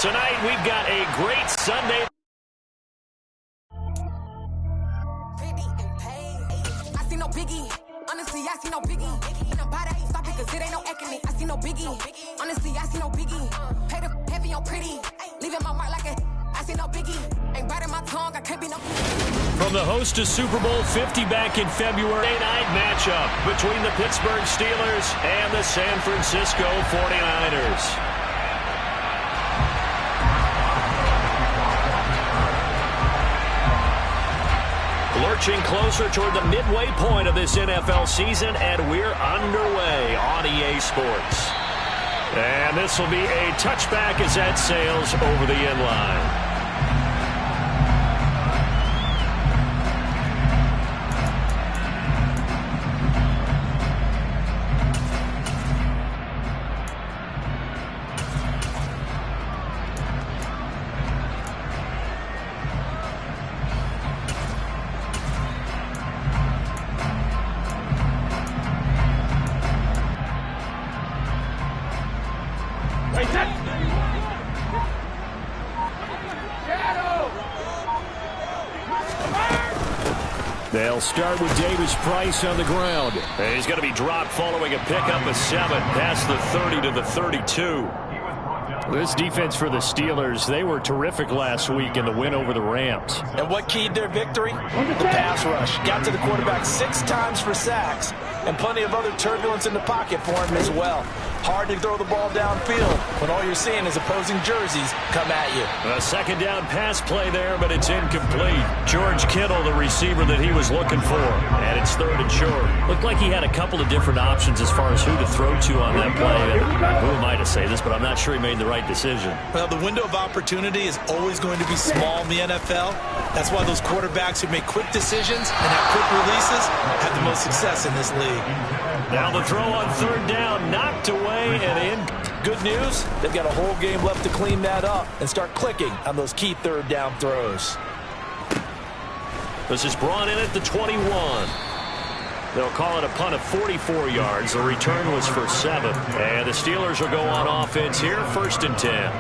Tonight, we've got a great Sunday. I see no biggie. Honestly, I see no biggie. Nobody ain't stopping because it ain't no economy. I see no biggie. Honestly, I see no biggie. Pay the heavy on pretty. Leaving my mark like a. I see no biggie. Ain't biting my tongue. I can't be no. From the host to Super Bowl 50 back in February, night matchup between the Pittsburgh Steelers and the San Francisco 49ers. Lurching closer toward the midway point of this NFL season, and we're underway on EA Sports. And this will be a touchback as that sails over the end line. They'll start with Davis Price on the ground. He's going to be dropped following a pickup of 7 past the 30 to the 32. This defense for the Steelers, they were terrific last week in the win over the Rams. And what keyed their victory? The pass rush. Got to the quarterback 6 times for sacks, and plenty of other turbulence in the pocket for him as well. Hard to throw the ball downfield when all you're seeing is opposing jerseys come at you. A second down pass play there, but it's incomplete. George Kittle, the receiver that he was looking for, and it's 3rd and short. Looked like he had a couple of different options as far as who to throw to on that play. Who am I to say this, but I'm not sure he made the right decision. Well, the window of opportunity is always going to be small in the NFL. That's why those quarterbacks who make quick decisions and have quick releases have the most success in this league. Now the throw on 3rd down, knocked away and in. Good news, they've got a whole game left to clean that up and start clicking on those key 3rd down throws. This is brought in at the 21. They'll call it a punt of 44 yards. The return was for 7. And the Steelers will go on offense here, 1st and 10.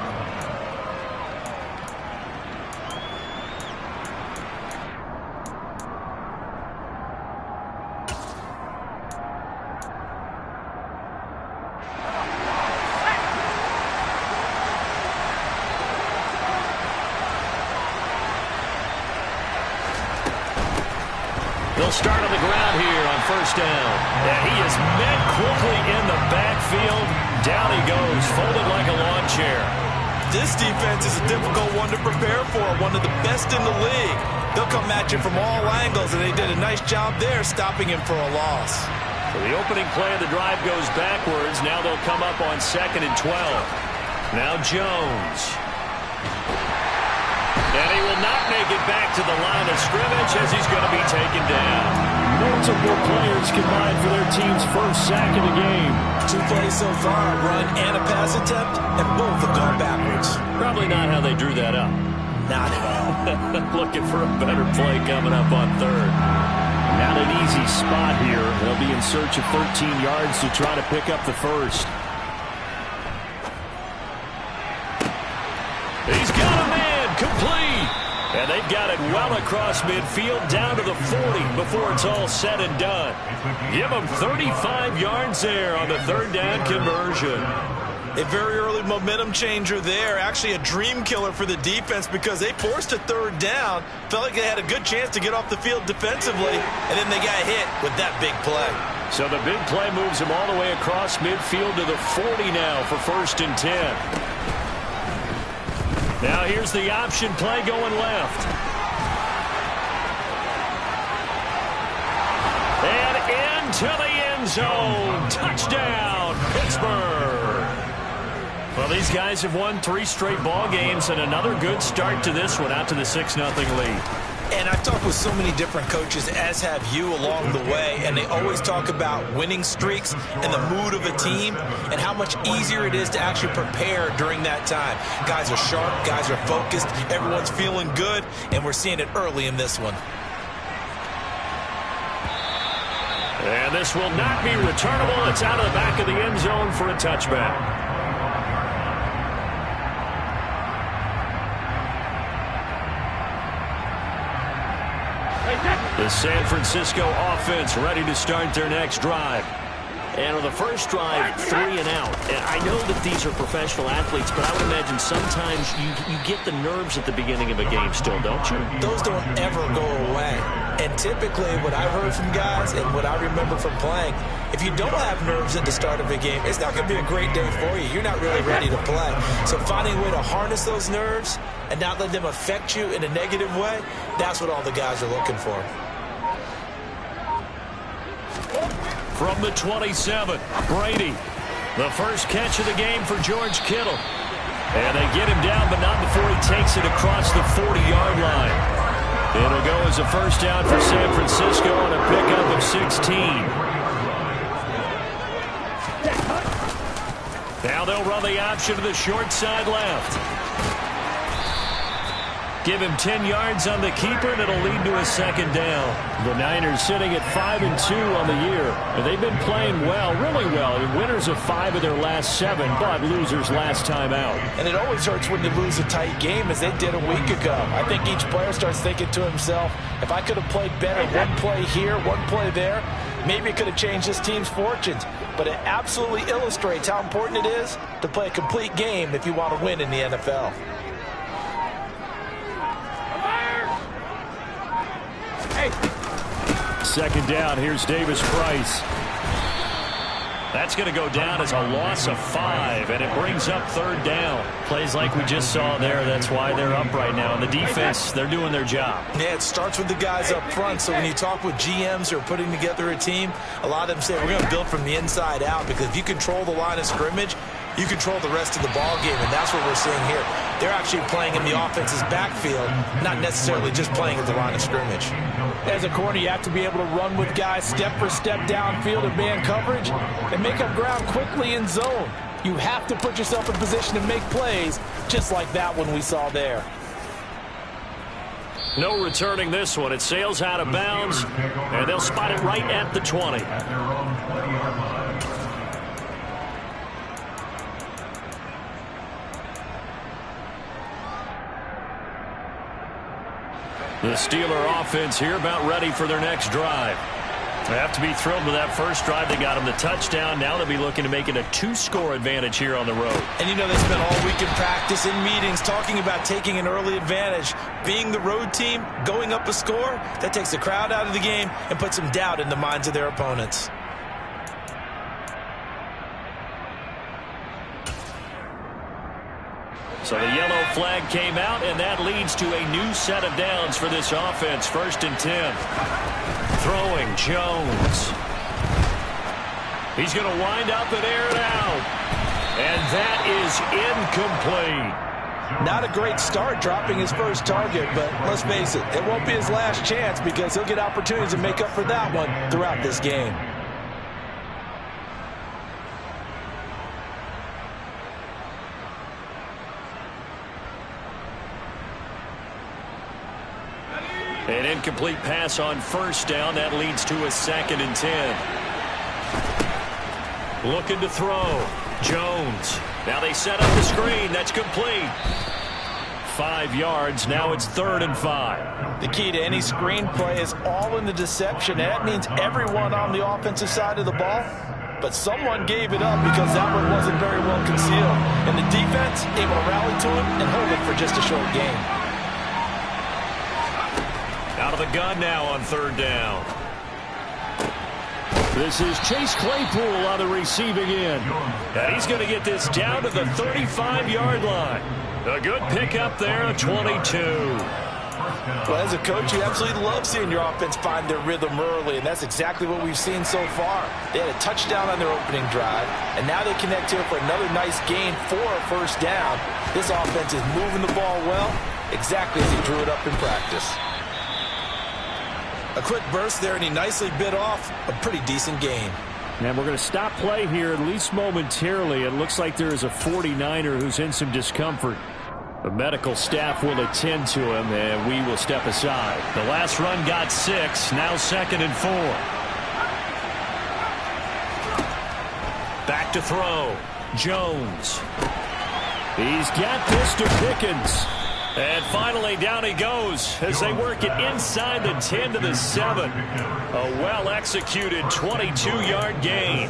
They'll start on the ground here on 1st down. And he is met quickly in the backfield. Down he goes, folded like a lawn chair. This defense is a difficult one to prepare for, one of the best in the league. They'll come at you from all angles, and they did a nice job there stopping him for a loss. So the opening play of the drive goes backwards. Now they'll come up on 2nd and 12. Now Jones. And he will not make it back to the line of scrimmage as he's going to be taken down. Multiple players combined for their team's first sack of the game. 2 plays so far, a run and a pass attempt, and both have gone backwards. Probably not how they drew that up. Not at all. Looking for a better play coming up on 3rd. Not an easy spot here. They'll be in search of 13 yards to try to pick up the first. He's got a man complete. And they've got it well across midfield down to the 40 before it's all said and done. Give them 35 yards there on the 3rd down conversion. A very early momentum changer there. Actually a dream killer for the defense because they forced a 3rd down. Felt like they had a good chance to get off the field defensively, and then they got hit with that big play. So the big play moves them all the way across midfield to the 40 now for 1st and 10. Now here's the option play going left. And into the end zone. Touchdown, Pittsburgh. Well, these guys have won 3 straight ball games and another good start to this one out to the 6-0 lead. And I've talked with so many different coaches, as have you, along the way, and they always talk about winning streaks and the mood of a team and how much easier it is to actually prepare during that time. Guys are sharp, guys are focused, everyone's feeling good, and we're seeing it early in this one. And this will not be returnable. It's out of the back of the end zone for a touchback. The San Francisco offense ready to start their next drive. And on the first drive, 3 and out. And I know that these are professional athletes, but I would imagine sometimes you get the nerves at the beginning of a game still, don't you? Those don't ever go away. And typically what I've heard from guys and what I remember from playing, if you don't have nerves at the start of a game, it's not going to be a great day for you. You're not really ready to play. So finding a way to harness those nerves and not let them affect you in a negative way, that's what all the guys are looking for. From the 27, Brady. The first catch of the game for George Kittle. And they get him down, but not before he takes it across the 40-yard line. It'll go as a first down for San Francisco on a pickup of 16. Now they'll run the option to the short side left. Give him 10 yards on the keeper, and it'll lead to a second down. The Niners sitting at 5-2 on the year. And they've been playing well, really well. Winners of 5 of their last 7, but losers last time out. And it always hurts when you lose a tight game, as they did a week ago. I think each player starts thinking to himself, if I could have played better one play here, one play there, maybe it could have changed this team's fortunes. But it absolutely illustrates how important it is to play a complete game if you want to win in the NFL. Second down, here's Davis Price. That's going to go down as a loss of 5, and it brings up third down. Plays like we just saw there, that's why they're up right now. And the defense, they're doing their job. Yeah, it starts with the guys up front. So when you talk with GMs who are putting together a team, a lot of them say we're going to build from the inside out, because if you control the line of scrimmage, you control the rest of the ball game, and that's what we're seeing here. They're actually playing in the offense's backfield, not necessarily just playing at the line of scrimmage. As a corner, you have to be able to run with guys step for step downfield in man coverage and make up ground quickly in zone. You have to put yourself in position to make plays, just like that one we saw there. No returning this one. It sails out of bounds, and they'll spot it right at the 20. The Steeler offense here about ready for their next drive. They have to be thrilled with that first drive. They got them the touchdown. Now they'll be looking to make it a 2-score advantage here on the road. And you know, they spent all week in practice, in meetings, talking about taking an early advantage. Being the road team, going up a score, that takes the crowd out of the game and puts some doubt in the minds of their opponents. So the yellow flag came out, and that leads to a new set of downs for this offense. 1st and 10. Throwing, Jones. He's going to wind up and air it out. And that is incomplete. Not a great start dropping his first target, but let's face it, it won't be his last chance, because he'll get opportunities to make up for that one throughout this game. An incomplete pass on first down. That leads to a 2nd and 10. Looking to throw. Jones. Now they set up the screen. That's complete. 5 yards. Now it's 3rd and 5. The key to any screen play is all in the deception. And that means everyone on the offensive side of the ball. But someone gave it up because that one wasn't very well concealed. And the defense able to rally to it and hold it for just a short game. Out of the gun now on 3rd down. This is Chase Claypool on the receiving end. And he's going to get this down to the 35-yard line. A good pickup there, a 22. Well, as a coach, you absolutely love seeing your offense find their rhythm early, and that's exactly what we've seen so far. They had a touchdown on their opening drive, and now they connect here for another nice gain for a first down. This offense is moving the ball well, exactly as he drew it up in practice. A quick burst there, and he nicely bit off a pretty decent gain. And we're going to stop play here, at least momentarily. It looks like there is a 49er who's in some discomfort. The medical staff will attend to him, and we will step aside. The last run got 6, now 2nd and 4. Back to throw. Jones. He's got this to Pickens. And finally, down he goes as they work it inside the 10 to the 7. A well-executed 22-yard gain.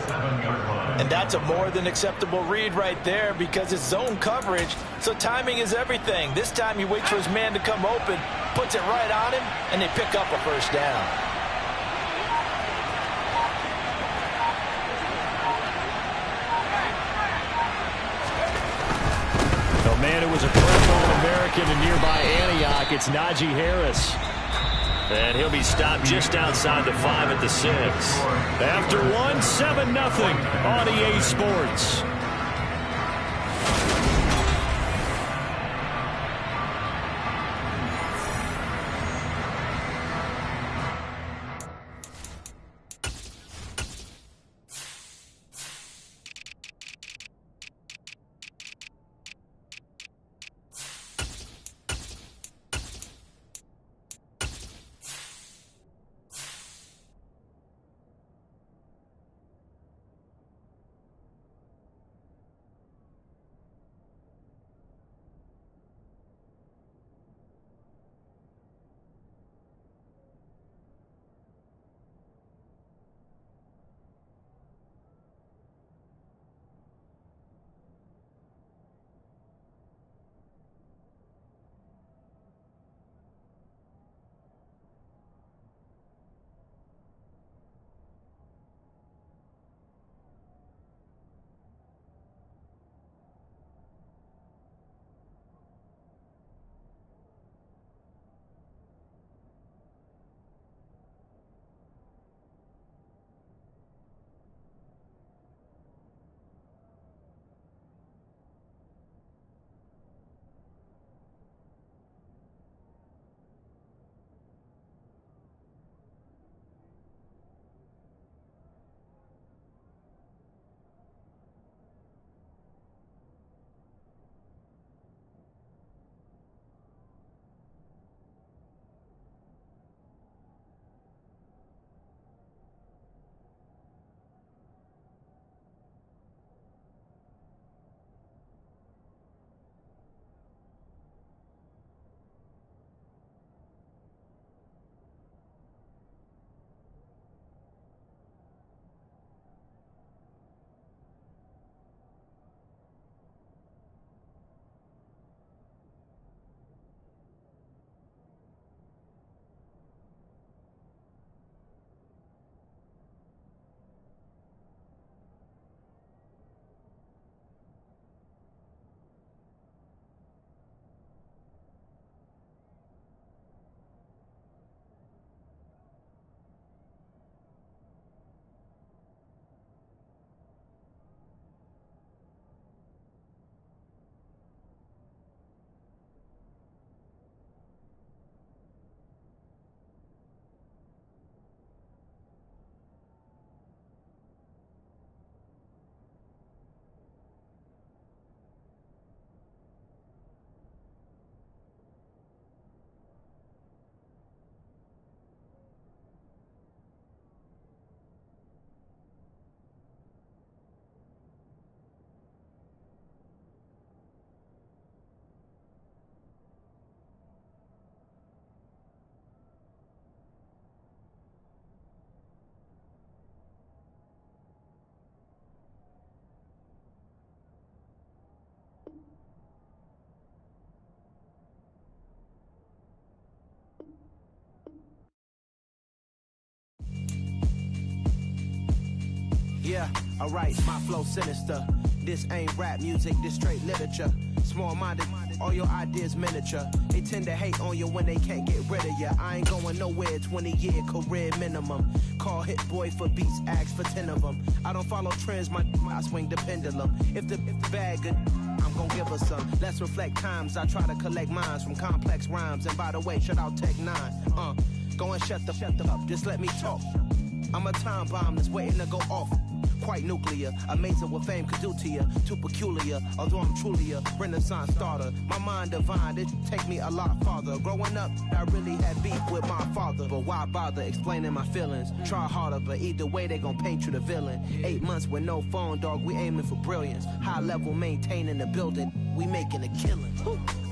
And that's a more than acceptable read right there because it's zone coverage, so timing is everything. This time he waits for his man to come open, puts it right on him, and they pick up a first down. A man who was a Pro All-American in nearby Antioch, it's Najee Harris. And he'll be stopped just outside the 5 at the 6. After 1, 7-0 on EA Sports. Yeah, alright, my flow sinister. This ain't rap music, this straight literature. Small-minded, all your ideas miniature. They tend to hate on you when they can't get rid of you. I ain't going nowhere, 20-year career minimum. Call Hit Boy for beats, ask for 10 of them. I don't follow trends, I swing the pendulum. If the bag good, I'm gon' give her some. Let's reflect times, I try to collect minds from complex rhymes. And by the way, shout out Tech 9. Go and shut the up, just let me talk. I'm a time bomb that's waiting to go off. quite nuclear. Amazing what fame could do to you. Too peculiar, although I'm truly a renaissance starter. My mind divine, it take me a lot farther. Growing up, I really had beef with my father. But why bother explaining my feelings? Try harder, but either way they gon' paint you the villain. 8 months with no phone, dog, we aiming for brilliance. High level maintaining the building, we making a killing.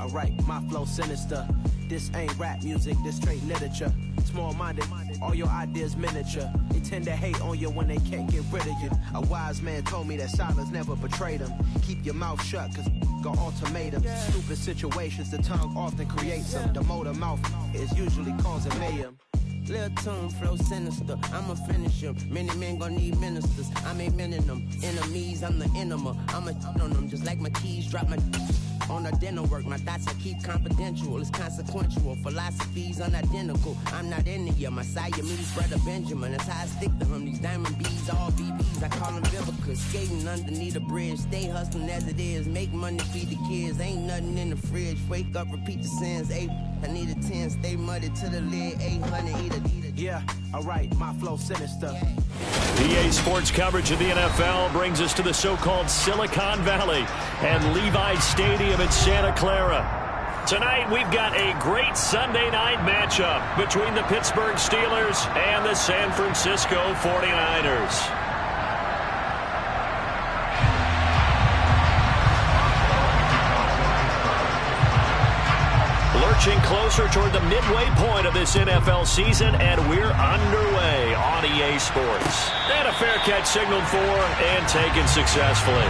Alright, my flow sinister. This ain't rap music, this straight literature. Small-minded, all your ideas miniature. They tend to hate on you when they can't get rid of you. A wise man told me that silence never betrayed him. Keep your mouth shut, cause got ultimatums. Stupid situations, the tongue often creates them. The motor mouth is usually causing mayhem. Lil' tune, flow sinister, I'ma finish him. Many men gon' need ministers, I'm aiming them. Enemies, I'm the enema, I'ma on them. Just like my keys, drop my on the dinner work. My thoughts I keep confidential, it's consequential. Philosophies unidentical, I'm not in the my Siamese brother Benjamin. That's how I stick to him, these diamond bees, all BBs. I call them Vivica, skating underneath a bridge. Stay hustling as it is, make money, feed the kids. Ain't nothing in the fridge, wake up, repeat the sins. I need a 10, stay muddy to the lid, 800, eat a. Yeah, alright, my flow sinister. EA Sports coverage of the NFL brings us to the so-called Silicon Valley and Levi Stadium in Santa Clara. Tonight, we've got a great Sunday night matchup between the Pittsburgh Steelers and the San Francisco 49ers. Lurching closer toward the midway point of this NFL season, and we're underway on EA Sports. And a fair catch signaled for and taken successfully.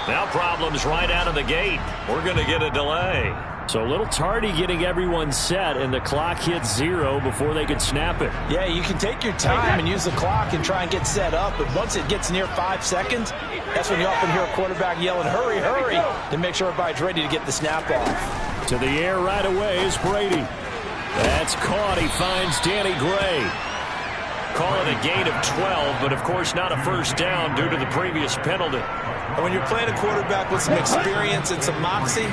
Now problems right out of the gate. We're going to get a delay. So a little tardy getting everyone set, and the clock hits 0 before they could snap it. Yeah, you can take your time and use the clock and try and get set up, but once it gets near 5 seconds, that's when you often hear a quarterback yelling, hurry, hurry, to make sure everybody's ready to get the snap off. To the air right away is Brady. That's caught. He finds Danny Gray. Call it a gain of 12, but of course not a first down due to the previous penalty. And when you're playing a quarterback with some experience and some moxie,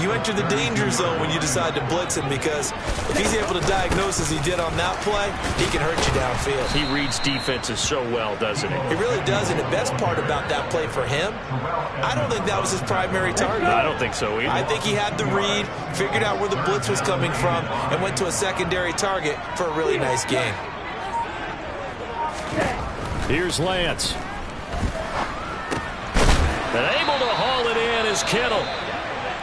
you enter the danger zone when you decide to blitz him, because if he's able to diagnose as he did on that play, he can hurt you downfield. He reads defenses so well, doesn't he? He really does, and the best part about that play for him, I don't think that was his primary target. I don't think so either. I think he had the read, figured out where the blitz was coming from, and went to a secondary target for a really nice game. Here's Lance. And able to haul it in is Kittle.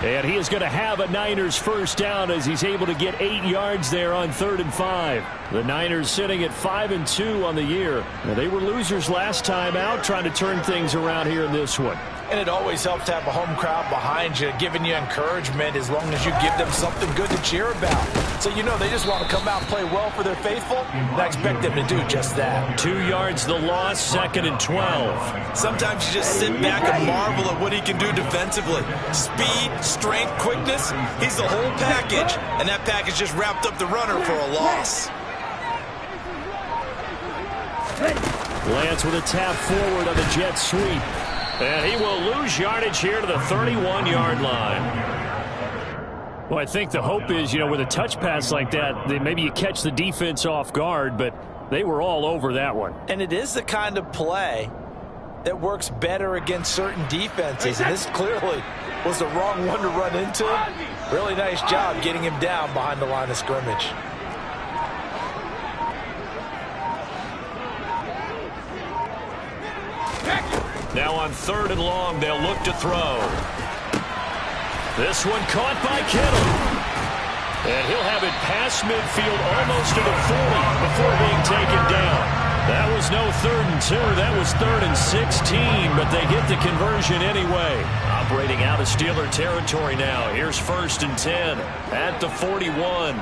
And he is going to have a Niners first down as he's able to get 8 yards there on 3rd and 5. The Niners sitting at 5-2 on the year. Now, they were losers last time out, trying to turn things around here in this one. And it always helps to have a home crowd behind you, giving you encouragement as long as you give them something good to cheer about. So you know they just want to come out and play well for their faithful, and I expect them to do just that. 2 yards the loss, 2nd and 12. Sometimes you just sit back and marvel at what he can do defensively. Speed, strength, quickness, he's the whole package, and that package just wrapped up the runner for a loss. Lance with a tap forward on the jet sweep. And he will lose yardage here to the 31-yard line. Well, I think the hope is, with a touch pass like that, maybe you catch the defense off guard, but they were all over that one. And it is the kind of play that works better against certain defenses, and this clearly was the wrong one to run into. Really nice job getting him down behind the line of scrimmage. Now on 3rd and long, they'll look to throw. This one caught by Kittle. And he'll have it past midfield almost to the 40 before being taken down. That was was no 3rd and 2. That was 3rd and 16, but they get the conversion anyway. Operating out of Steeler territory now. Here's 1st and 10 at the 41.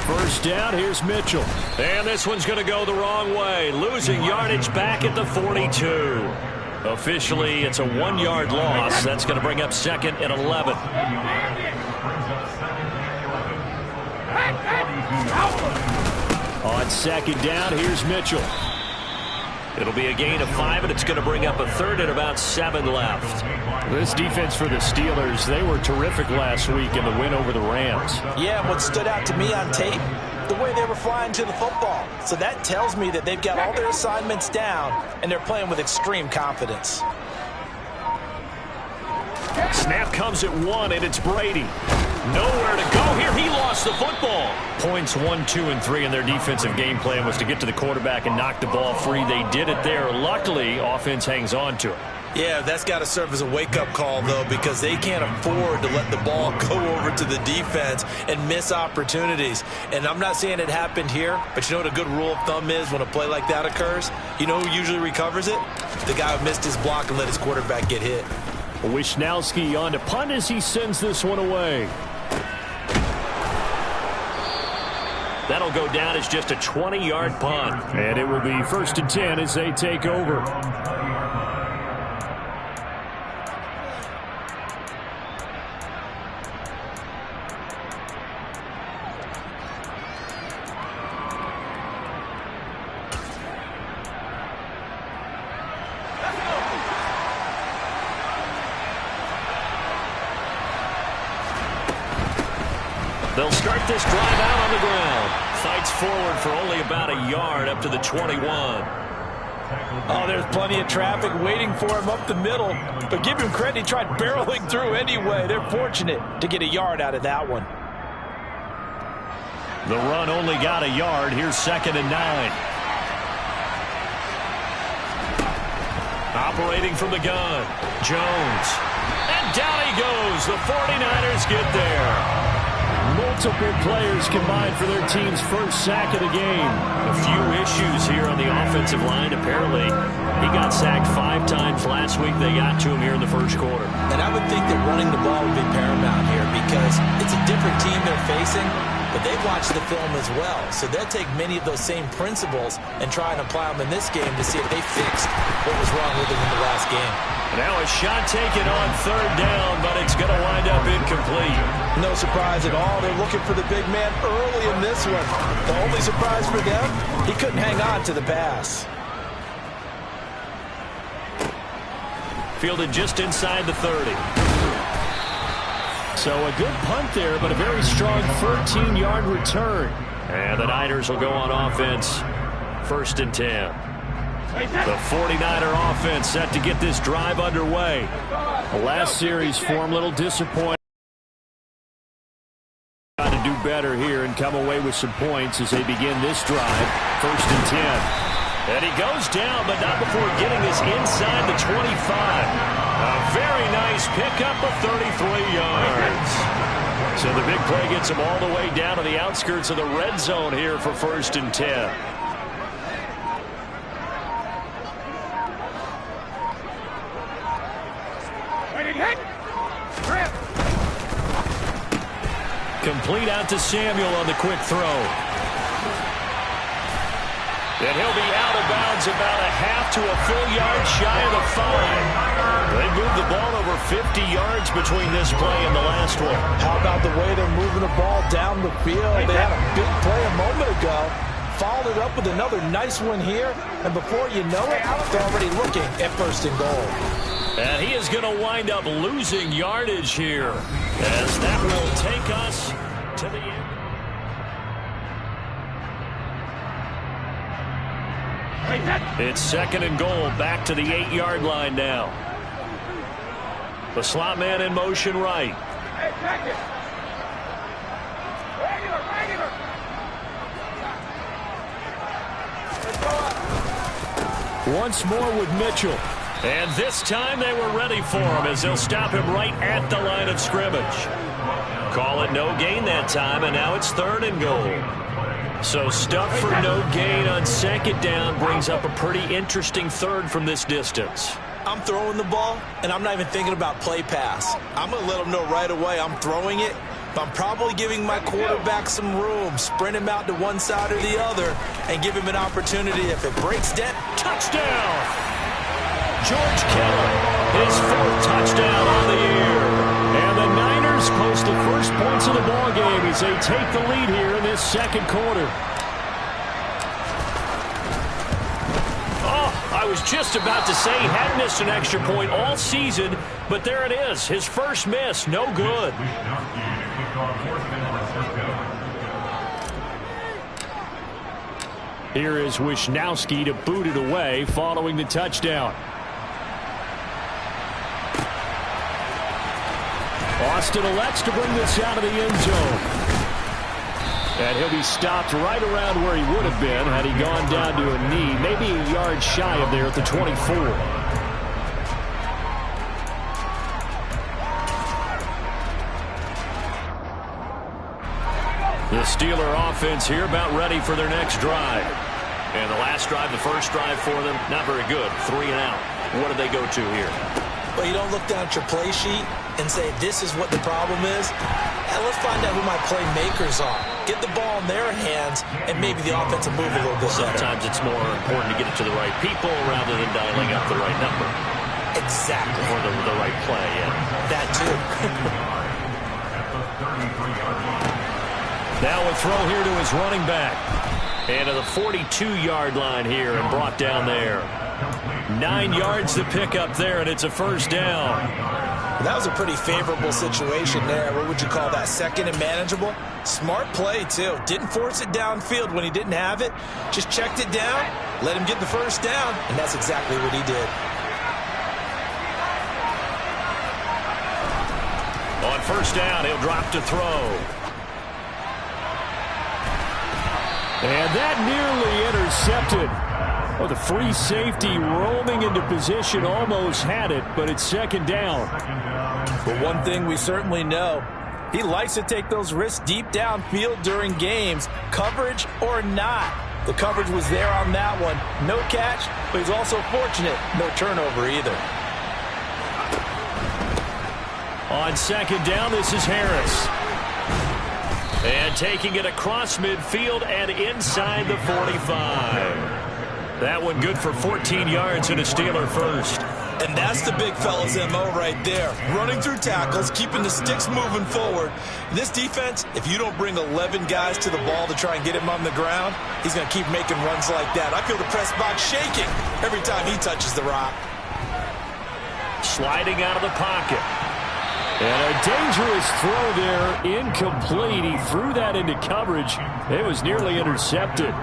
First down, here's Mitchell. And this one's going to go the wrong way. Losing yardage back at the 42. Officially, it's a 1-yard loss. That's going to bring up 2nd and 11. On 2nd down, here's Mitchell. It'll be a gain of 5, and it's going to bring up a 3rd and about 7 left. This defense for the Steelers, they were terrific last week in the win over the Rams. Yeah, what stood out to me on tape, the way they were flying to the football. So that tells me that they've got all their assignments down, and they're playing with extreme confidence. Snap comes at 1, and it's Brady. Nowhere to go here. He lost the football. Points 1, 2, and 3 in their defensive game plan was to get to the quarterback and knock the ball free. They did it there. Luckily, offense hangs on to it. Yeah, that's got to serve as a wake-up call, though, because they can't afford to let the ball go over to the defense and miss opportunities. And I'm not saying it happened here, but you know what a good rule of thumb is when a play like that occurs? You know who usually recovers it? The guy who missed his block and let his quarterback get hit. Wishnowski on to punt as he sends this one away. That'll go down as just a 20-yard punt. And it will be 1st and 10 as they take over. They'll start this drive out on the ground. Fights forward for only about a yard up to the 21. Oh, there's plenty of traffic waiting for him up the middle. But give him credit, he tried barreling through anyway. They're fortunate to get a yard out of that one. The run only got a yard. Here's 2nd and 9. Operating from the gun. Jones. And down he goes. The 49ers get there. Multiple players combined for their team's first sack of the game. A few issues here on the offensive line. Apparently, he got sacked 5 times last week. They got to him here in the first quarter. And I would think that running the ball would be paramount here because it's a different team they're facing, but they've watched the film as well. So they'll take many of those same principles and try and apply them in this game to see if they fixed what was wrong with them in the last game. Now a shot taken on 3rd down, but it's going to wind up incomplete. No surprise at all. They're looking for the big man early in this one. The only surprise for them, he couldn't hang on to the pass. Fielded just inside the 30. So a good punt there, but a very strong 13-yard return. And the Niners will go on offense. 1st and 10. The 49er offense set to get this drive underway. The last series form a little disappointing. Got to do better here and come away with some points as they begin this drive. 1st and 10. And he goes down, but not before getting this inside the 25. A very nice pickup of 33 yards. So the big play gets him all the way down to the outskirts of the red zone here for 1st and 10. Complete out to Samuel on the quick throw. And he'll be out of bounds about a half to a full yard shy of the 5. They moved the ball over 50 yards between this play and the last one. How about the way they're moving the ball down the field? They had a big play a moment ago. Followed it up with another nice one here. And before you know it, they're already looking at 1st and goal. And he is going to wind up losing yardage here as that will take us to the end. It's 2nd and goal, back to the 8-yard line now. The slot man in motion right. Once more with Mitchell. And this time they were ready for him as they'll stop him right at the line of scrimmage. Call it no gain that time, and now it's 3rd and goal. So stuff for no gain on second down brings up a pretty interesting third from this distance. I'm throwing the ball, and I'm not even thinking about play pass. I'm going to let them know right away I'm throwing it, but I'm probably giving my quarterback some room, sprint him out to one side or the other, and give him an opportunity. If it breaks down, touchdown! George Kittle, his 4th touchdown on the year. And the Niners post the first points of the ball game as they take the lead here in this second quarter. I was just about to say he had missed an extra point all season, but there it is. His first miss, no good. Here is Wisnowski to boot it away following the touchdown. Austin elects to bring this out of the end zone. And he'll be stopped right around where he would have been had he gone down to a knee, maybe a yard shy of there at the 24. The Steeler offense here about ready for their next drive. And the last drive, the first drive for them, not very good. 3 and out. What do they go to here? Well, you don't look down at your play sheet and say this is what the problem is. And let's find out who my playmakers are. Get the ball in their hands, and maybe the offense will move a little bit better. Sometimes it's more important to get it to the right people rather than dialing up the right number. Exactly. Or the right play, yeah. That too. Now a throw here to his running back. And to the 42-yard line here and brought down there. 9 yards to pick up there, and it's a first down. That was a pretty favorable situation there. What would you call that? Second and manageable? Smart play, too. Didn't force it downfield when he didn't have it. Just checked it down, let him get the first down, and that's exactly what he did. On first down, he'll drop to throw. And that nearly intercepted. Oh, the free safety roaming into position almost had it, but it's second down. But one thing we certainly know, he likes to take those risks deep downfield during games, coverage or not. The coverage was there on that one. No catch, but he's also fortunate. No turnover either. On second down, this is Harris. And taking it across midfield and inside the 45. That one good for 14 yards and a Steeler first. And that's the big fella's MO right there. Running through tackles, keeping the sticks moving forward. This defense, if you don't bring 11 guys to the ball to try and get him on the ground, he's going to keep making runs like that. I feel the press box shaking every time he touches the rock. Sliding out of the pocket. And a dangerous throw there, incomplete. He threw that into coverage. It was nearly intercepted.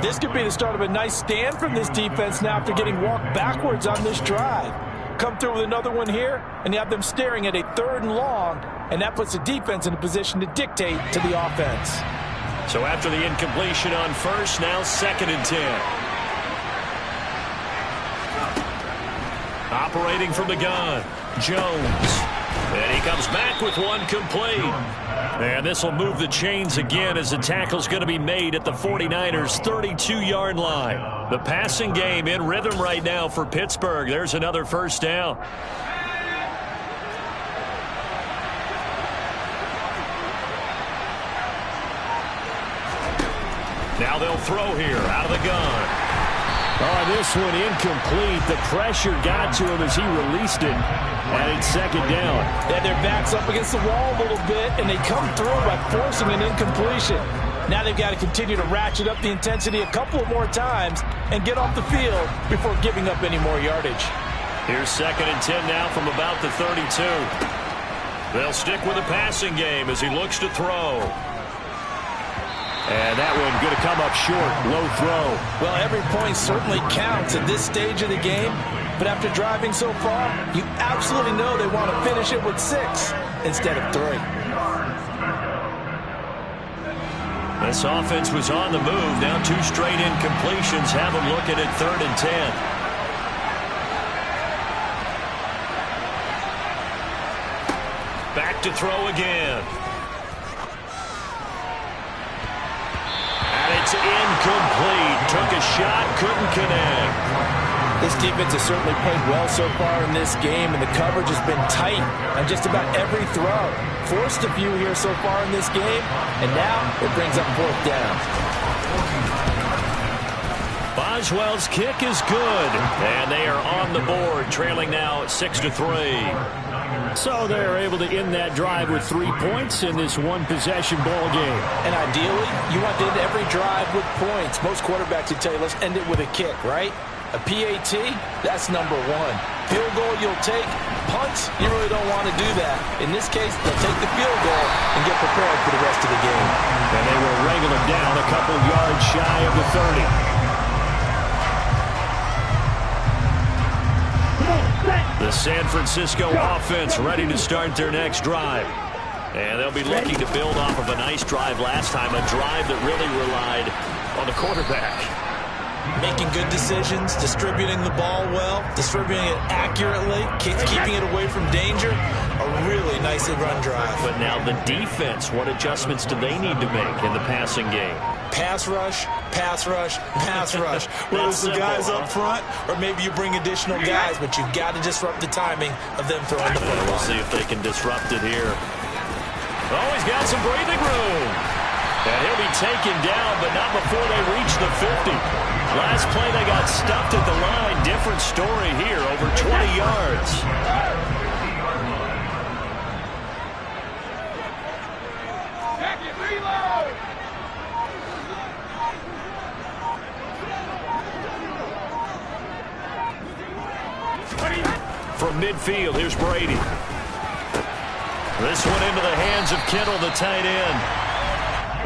This could be the start of a nice stand from this defense now after getting walked backwards on this drive. Come through with another one here, and you have them staring at a 3rd and long, and that puts the defense in a position to dictate to the offense. So after the incompletion on first, now 2nd and 10. Operating from the gun, Jones. And he comes back with one complete. And this will move the chains again as the tackle's going to be made at the 49ers' 32-yard line. The passing game in rhythm right now for Pittsburgh. There's another first down. Now they'll throw here out of the gun. Oh, this one incomplete. The pressure got to him as he released it. And it's second down. Yeah, their back's up against the wall a little bit, and they come through by forcing an incompletion. Now they've got to continue to ratchet up the intensity a couple of more times and get off the field before giving up any more yardage. Here's 2nd and 10 now from about the 32. They'll stick with the passing game as he looks to throw. And that one going to come up short. Low throw. Well, every point certainly counts at this stage of the game. But after driving so far, you absolutely know they want to finish it with 6 instead of 3. This offense was on the move. Now 2 straight incompletions have them looking at 3rd and 10. Back to throw again. incomplete. Took a shot, couldn't connect. This defense has certainly played well so far in this game, and the coverage has been tight on just about every throw. Forced a few here so far in this game, and now it brings up fourth down. Boswell's kick is good, and they are on the board, trailing now 6-3. So they're able to end that drive with 3 points in this one-possession ball game. And ideally, you want to end every drive with points. Most quarterbacks would tell you, let's end it with a kick, right? A PAT, that's number one. Field goal you'll take. Punts, you really don't want to do that. In this case, they'll take the field goal and get prepared for the rest of the game. And they will wrangle him down a couple yards shy of the 30. The San Francisco offense ready to start their next drive. And they'll be looking to build off of a nice drive last time, a drive that really relied on the quarterback. Making good decisions, distributing the ball well, distributing it accurately, keeping it away from danger. A really nicely run drive. But now the defense, what adjustments do they need to make in the passing game? Pass rush, pass rush, pass rush. Whether it's the guys up front or maybe you bring additional guys, but you've got to disrupt the timing of them throwing the football. We'll see if they can disrupt it here. Oh, he's got some breathing room. And he'll be taken down, but not before they reach the 50. Last play, they got stuffed at the line. Different story here, over 20 yards. From midfield, here's Brady. This one into the hands of Kittle, the tight end.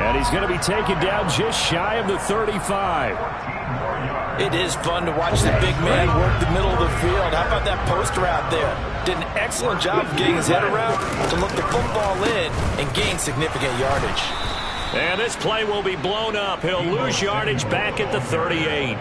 And he's going to be taken down just shy of the 35. It is fun to watch the big man work the middle of the field. How about that post route there? Did an excellent job of getting his head around to look the football in and gain significant yardage. And this play will be blown up. He'll lose yardage back at the 38.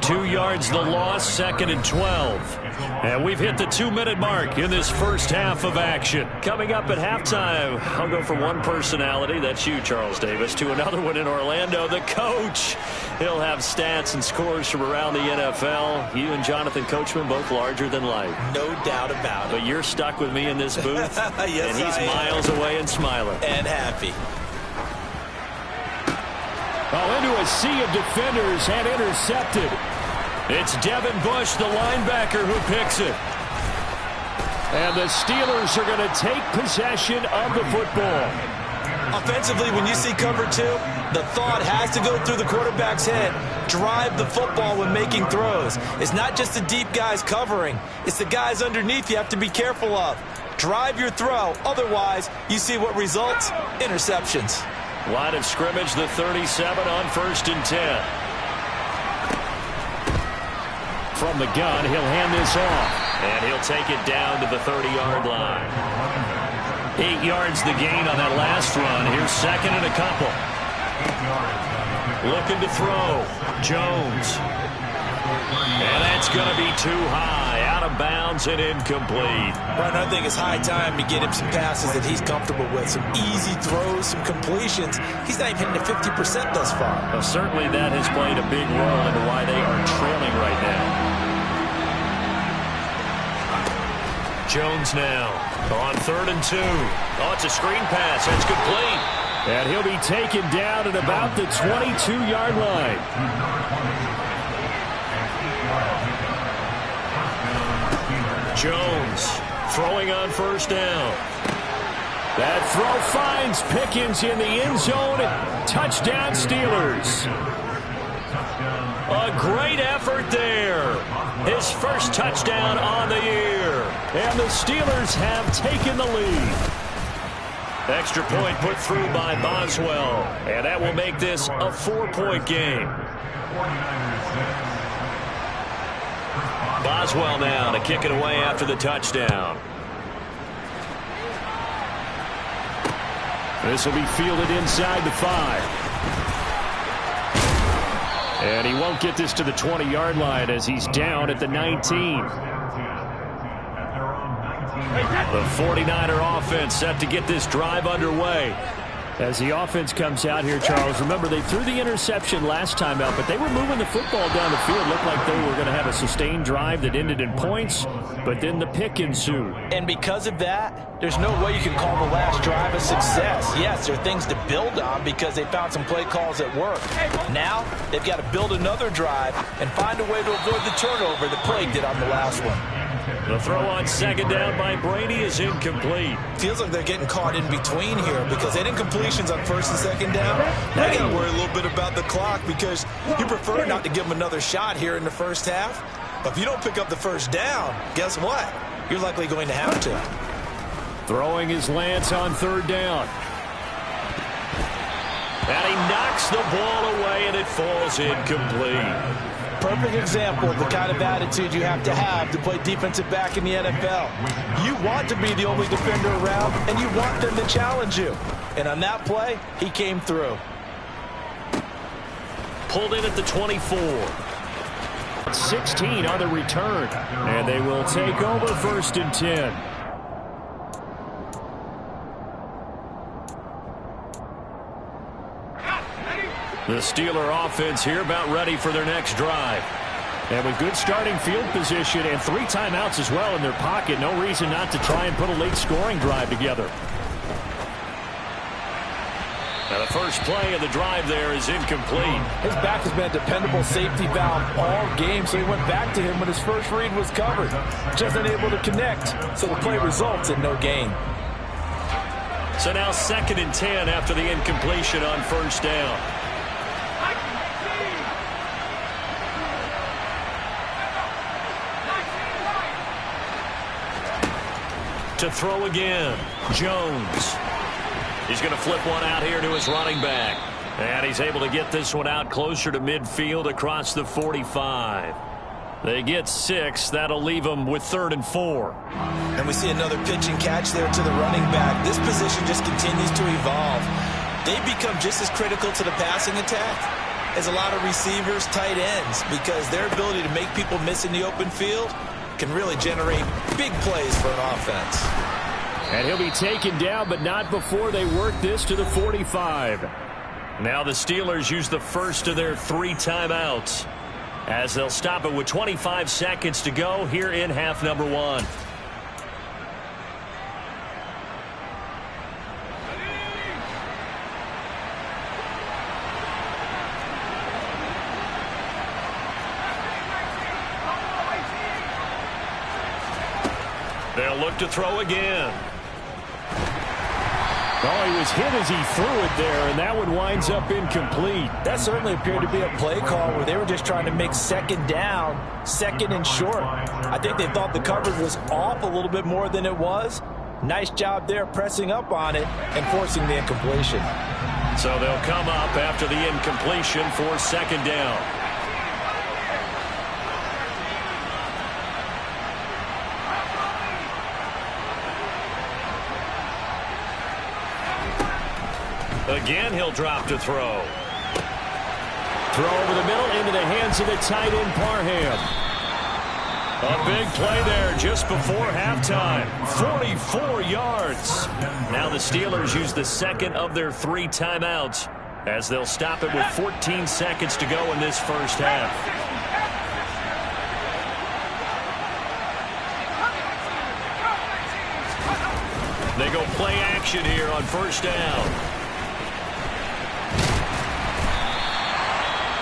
2 yards the loss, 2nd and 12. And we've hit the 2-minute mark in this first half of action. Coming up at halftime, I'll go from one personality, that's you, Charles Davis, to another one in Orlando, the coach. He'll have stats and scores from around the NFL. You and Jonathan Coachman, both larger than life. No doubt about it. But you're stuck with me in this booth. Yes, and he's miles away and smiling. And happy. Oh, into a sea of defenders and intercepted. It's Devin Bush, the linebacker, who picks it. And the Steelers are going to take possession of the football. Offensively, when you see cover two, the thought has to go through the quarterback's head. Drive the football when making throws. It's not just the deep guys covering. It's the guys underneath you have to be careful of. Drive your throw. Otherwise, you see what results? Interceptions. Line of scrimmage, the 37 on 1st and 10. From the gun, he'll hand this off. And he'll take it down to the 30-yard line. 8 yards the gain on that last run. Here's 2nd and a couple. Looking to throw. Jones. And that's going to be too high. Out of bounds and incomplete. Brian, I think it's high time to get him some passes that he's comfortable with. Some easy throws, some completions. He's not even hitting to 50% thus far. Well, certainly that has played a big role into why they are trailing right now. Jones now on 3rd and 2. Oh, it's a screen pass. That's complete. And he'll be taken down at about the 22-yard line. Jones throwing on 1st down. That throw finds Pickens in the end zone. Touchdown, Steelers. A great effort there. His first touchdown on the year. And the Steelers have taken the lead. Extra point put through by Boswell. And that will make this a 4-point game. Boswell now to kick it away after the touchdown. This will be fielded inside the 5. And he won't get this to the 20-yard line as he's down at the 19. The 49er offense set to get this drive underway. As the offense comes out here, Charles, remember they threw the interception last time out, but they were moving the football down the field. Looked like they were going to have a sustained drive that ended in points, but then the pick ensued. And because of that, there's no way you can call the last drive a success. Yes, there are things to build on because they found some play calls that work. Now, they've got to build another drive and find a way to avoid the turnover that plagued it on the last one. The throw on second down by Brady is incomplete. Feels like they're getting caught in between here because they had incompletions on first and second down. Now you got to worry a little bit about the clock because you prefer not to give them another shot here in the first half. But if you don't pick up the first down, guess what? You're likely going to have to. Throwing his Lance on third down. And he knocks the ball away, and it falls incomplete. Perfect example of the kind of attitude you have to play defensive back in the NFL. You want to be the only defender around, and you want them to challenge you. And on that play, he came through. Pulled in at the 24. 16 on the return. And they will take over 1st and 10. The Steeler offense here about ready for their next drive. And with good starting field position and 3 timeouts as well in their pocket, no reason not to try and put a late scoring drive together. Now the first play of the drive there is incomplete. His back has been a dependable safety valve all game, so he went back to him when his first read was covered. Just unable to connect, so the play results in no gain. So now 2nd and 10 after the incompletion on first down. To throw again, Jones. He's going to flip one out here to his running back. And he's able to get this one out closer to midfield across the 45. They get 6. That'll leave them with 3rd and 4. And we see another pitch and catch there to the running back. This position just continues to evolve. They become just as critical to the passing attack as a lot of receivers, tight ends, because their ability to make people miss in the open field can really generate big plays for an offense. And he'll be taken down, but not before they work this to the 45. Now the Steelers use the first of their 3 timeouts as they'll stop it with 25 seconds to go here in half number 1. They'll look to throw again. Oh, he was hit as he threw it there, and that one winds up incomplete. That certainly appeared to be a play call where they were just trying to make second down, 2nd and short. I think they thought the coverage was off a little bit more than it was. Nice job there pressing up on it and forcing the incompletion. So they'll come up after the incompletion for 2nd down. Again, he'll drop to throw. Throw over the middle into the hands of the tight end, Parham. A big play there just before halftime. 44 yards. Now the Steelers use the 2nd of their 3 timeouts as they'll stop it with 14 seconds to go in this first half. They go play action here on first down.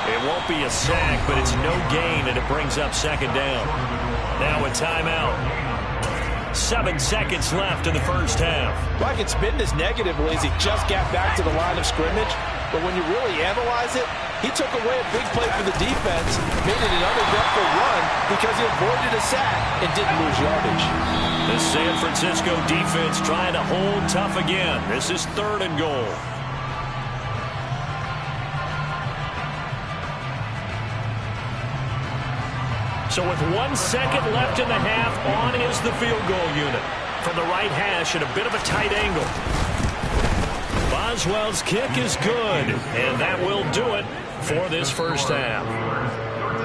It won't be a sack, but it's no gain, and it brings up 2nd down. Now a timeout. 7 seconds left in the first half. Well, I can spin this negatively as he just got back to the line of scrimmage, but when you really analyze it, he took away a big play for the defense, made it an uneventful run because he avoided a sack and didn't lose yardage. The San Francisco defense trying to hold tough again. This is 3rd and goal. So with 1 second left in the half, on is the field goal unit. From the right hash at a bit of a tight angle. Boswell's kick is good, and that will do it for this first half.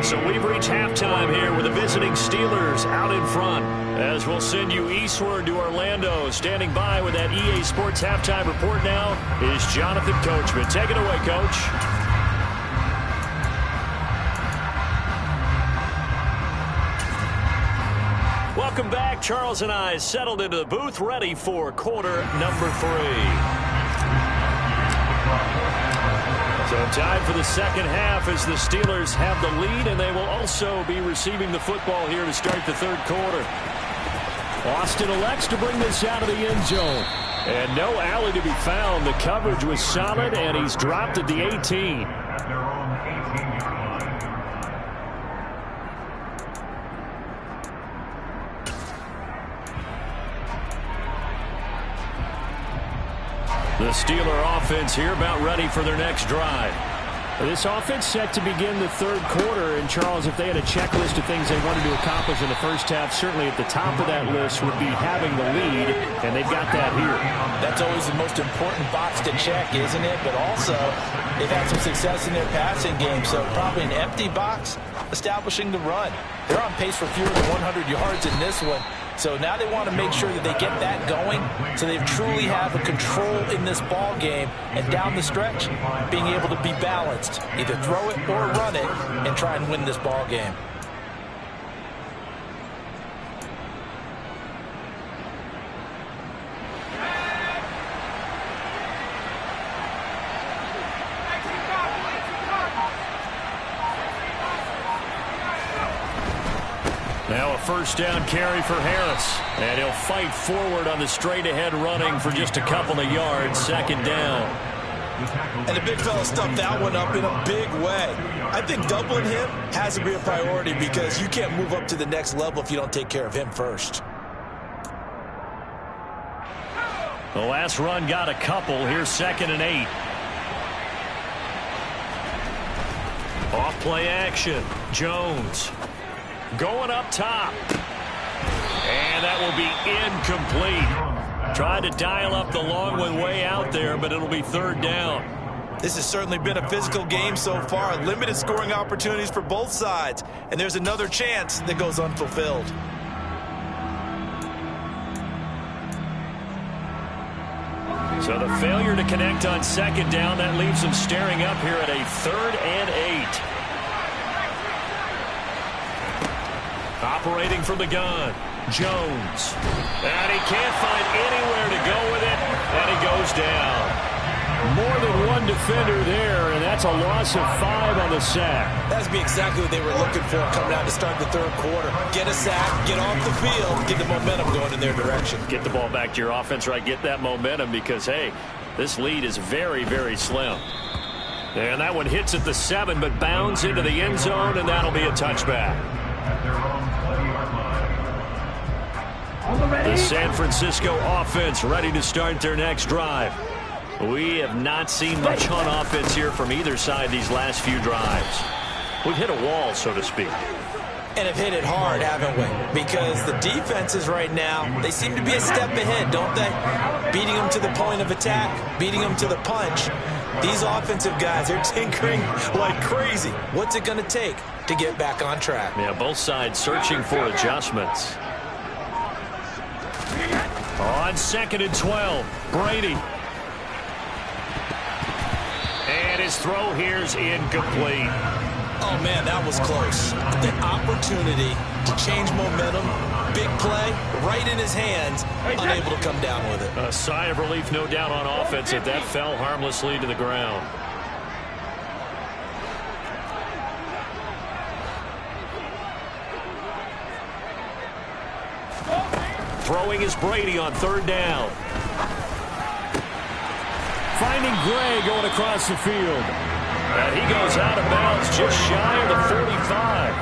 So we've reached halftime here with the visiting Steelers out in front. As we'll send you eastward to Orlando. Standing by with that EA Sports halftime report now is Jonathan Coachman. Take it away, Coach. Welcome back. Charles and I settled into the booth, ready for quarter number 3. So time for the second half as the Steelers have the lead, and they will also be receiving the football here to start the third quarter. Austin elects to bring this out of the end zone. And no alley to be found. The coverage was solid, and he's dropped at the 18. The Steeler offense here about ready for their next drive. This offense set to begin the third quarter. And, Charles, if they had a checklist of things they wanted to accomplish in the first half, certainly at the top of that list would be having the lead, and they've got that here. That's always the most important box to check, isn't it? But also, they've had some success in their passing game, so probably an empty box establishing the run. They're on pace for fewer than 100 yards in this one. So now they want to make sure that they get that going so they truly have a control in this ball game, and down the stretch, being able to be balanced, either throw it or run it, and try and win this ball game. Now a first down carry for Harris. And he'll fight forward on the straight-ahead running for just a couple of yards. Second down. And the big fella stuffed that one up in a big way. I think doubling him has to be a priority because you can't move up to the next level if you don't take care of him first. The last run got a couple. Here's 2nd and 8. Off play action. Jones. Going up top. And that will be incomplete. Tried to dial up the long one way out there, but it'll be third down. This has certainly been a physical game so far. Limited scoring opportunities for both sides. And there's another chance that goes unfulfilled. So the failure to connect on second down, that leaves them staring up here at a 3rd and 8. Operating from the gun, Jones. And he can't find anywhere to go with it, and he goes down. More than one defender there, and that's a loss of 5 on the sack. That's exactly what they were looking for coming out to start the third quarter. Get a sack, get off the field, get the momentum going in their direction. Get the ball back to your offense, right? Get that momentum because, hey, this lead is very, very slim. And that one hits at the 7, but bounds into the end zone, and that'll be a touchback. The San Francisco offense ready to start their next drive. We have not seen much on offense here from either side these last few drives. We've hit a wall, so to speak. And have hit it hard, haven't we? Because the defenses right now, they seem to be a step ahead, don't they? Beating them to the point of attack, beating them to the punch. These offensive guys, they're tinkering like crazy. What's it going to take to get back on track? Yeah, both sides searching for adjustments. On 2nd and 12, Brady. And his throw here's incomplete. Oh, man, that was close. The opportunity to change momentum, big play, right in his hands, unable to come down with it. A sigh of relief, no doubt, on offense if that fell harmlessly to the ground. Throwing is Brady on 3rd down. Finding Gray going across the field. And he goes out of bounds just shy of the 45.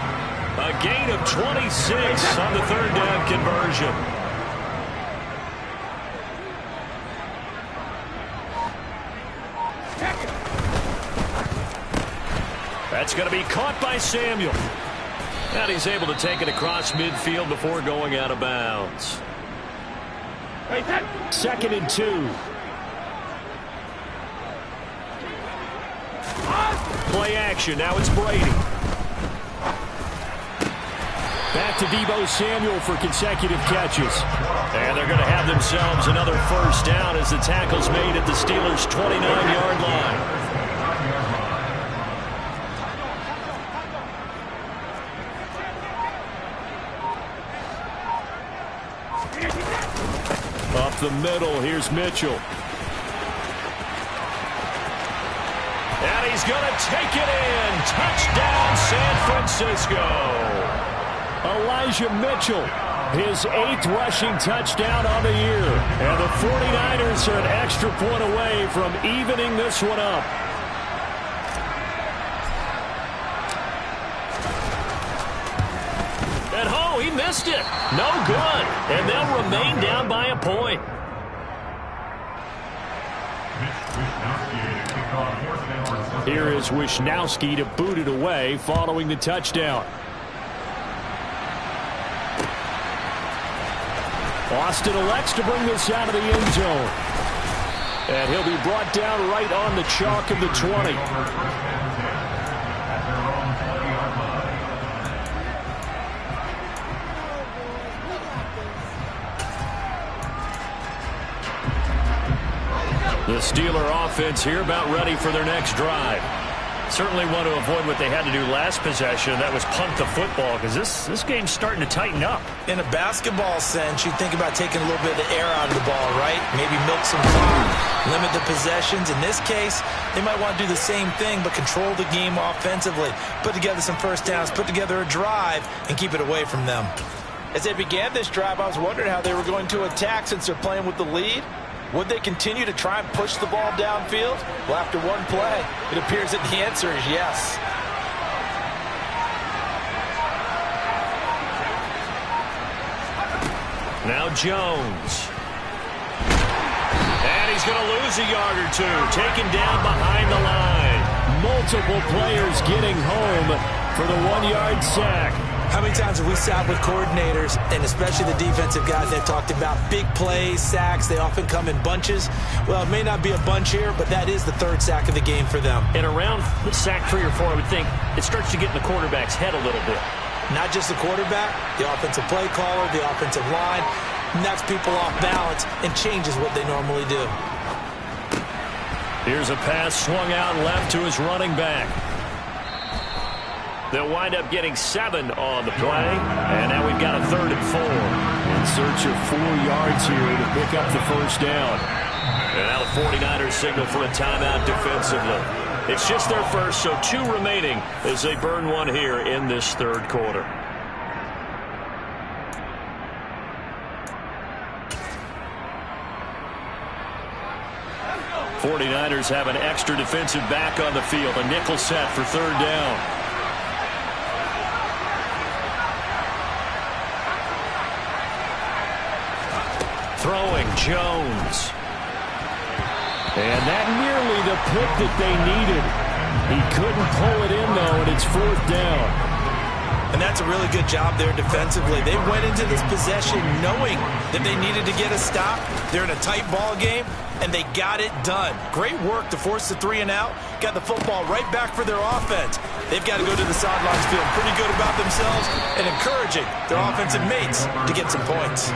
A gain of 26 on the 3rd down conversion. That's going to be caught by Samuel. And he's able to take it across midfield before going out of bounds. 2nd and 2. Play action. Now it's Brady. Back to Deebo Samuel for consecutive catches. And they're going to have themselves another first down as the tackle's made at the Steelers' 29-yard line. Up the middle, here's Mitchell. And he's going to take it in. Touchdown, San Francisco. Elijah Mitchell, his 8th rushing touchdown on the year. And the 49ers are an extra point away from evening this one up. And oh, he missed it. No good. And they'll remain down by a point. Here is Wisnowski to boot it away following the touchdown. Austin elects to bring this out of the end zone. And he'll be brought down right on the chalk of the 20. The Steeler offense here about ready for their next drive. Certainly want to avoid what they had to do last possession. That was punt the football because this game's starting to tighten up. In a basketball sense, you think about taking a little bit of the air out of the ball, right? Maybe milk some clock, limit the possessions. In this case, they might want to do the same thing but control the game offensively. Put together some first downs, put together a drive, and keep it away from them. As they began this drive, I was wondering how they were going to attack since they're playing with the lead. Would they continue to try and push the ball downfield? Well, after one play, it appears that the answer is yes. Now Jones. And he's going to lose a yard or two. Taken down behind the line. Multiple players getting home for the 1-yard sack. How many times have we sat with coordinators, and especially the defensive guys that talked about big plays, sacks? They often come in bunches. Well, it may not be a bunch here, but that is the 3rd sack of the game for them. And around sack 3 or 4, I would think it starts to get in the quarterback's head a little bit. Not just the quarterback, the offensive play caller, the offensive line, knocks people off balance and changes what they normally do. Here's a pass swung out left to his running back. They'll wind up getting 7 on the play. And now we've got a 3rd and 4. In search of 4 yards here to pick up the first down. And now the 49ers signal for a timeout defensively. It's just their first, so 2 remaining as they burn one here in this 3rd quarter. '49ers have an extra defensive back on the field. A nickel set for 3rd down. Throwing Jones. And that nearly the pick that they needed. He couldn't pull it in, though, and it's 4th down. And that's a really good job there defensively. They went into this possession knowing that they needed to get a stop. They're in a tight ball game, and they got it done. Great work to force the 3 and out. Got the football right back for their offense. They've got to go to the sidelines feeling pretty good about themselves and encouraging their offensive mates to get some points.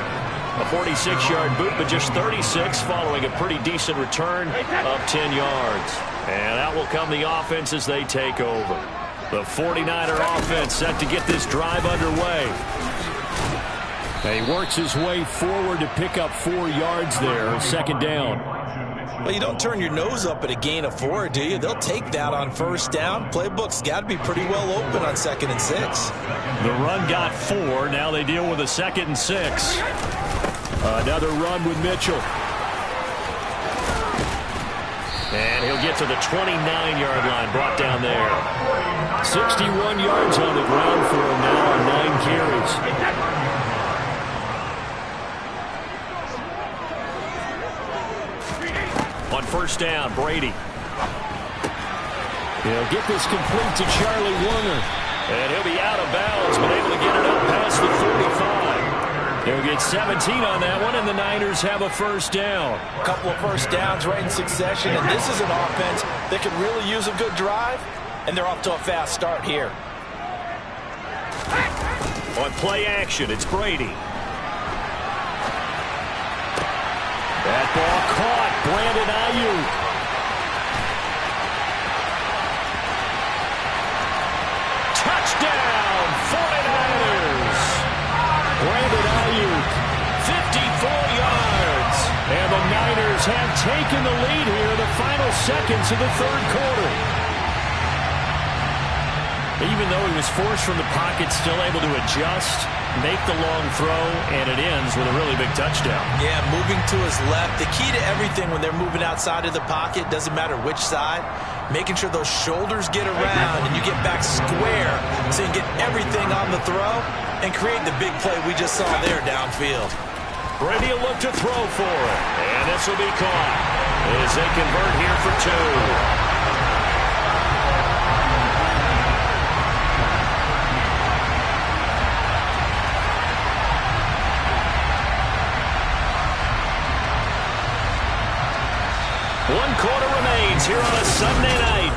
A 46-yard boot, but just 36 following a pretty decent return of 10 yards. And out will come the offense as they take over. The 49er offense set to get this drive underway. And he works his way forward to pick up 4 yards there, 2nd down. Well, you don't turn your nose up at a gain of 4, do you? They'll take that on 1st down. Playbook's got to be pretty well open on 2nd and 6. The run got 4. Now they deal with a 2nd and 6. Another run with Mitchell. And he'll get to the 29-yard line, brought down there. 61 yards on the ground for him now on 9 carries. On 1st down, Brady. He'll get this complete to Charlie Warner. And he'll be out of bounds, but able to get it up past the 45. He'll get 17 on that one, and the Niners have a 1st down. A couple of 1st downs right in succession, and this is an offense that could really use a good drive. and they're off to a fast start here. On play action, it's Brady. That ball caught. Brandon Ayuk. Touchdown, 49ers. Brandon Ayuk, 54 yards. And the Niners have taken the lead here in the final seconds of the third quarter. Even though he was forced from the pocket, still able to adjust, make the long throw, and it ends with a really big touchdown. Yeah, moving to his left. The key to everything when they're moving outside of the pocket, doesn't matter which side, making sure those shoulders get around and you get back square so you can get everything on the throw and create the big play we just saw there downfield. Brady will look to throw for it, and this will be caught as they convert here for two. One quarter remains here on a Sunday night.